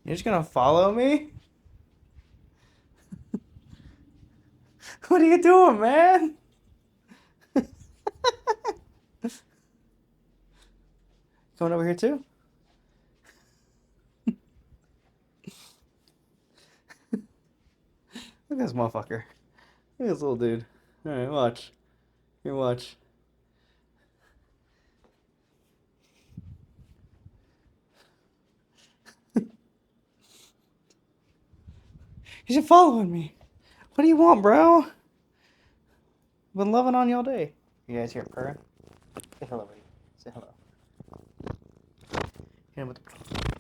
You're just gonna follow me? What are you doing, man? Coming over here too? Look at this motherfucker. Look at this little dude. Alright, watch. Here, watch. You're following me. What do you want, bro? Been loving on you all day. You guys hear it purring? Say hello, buddy. Say hello. Hit him with the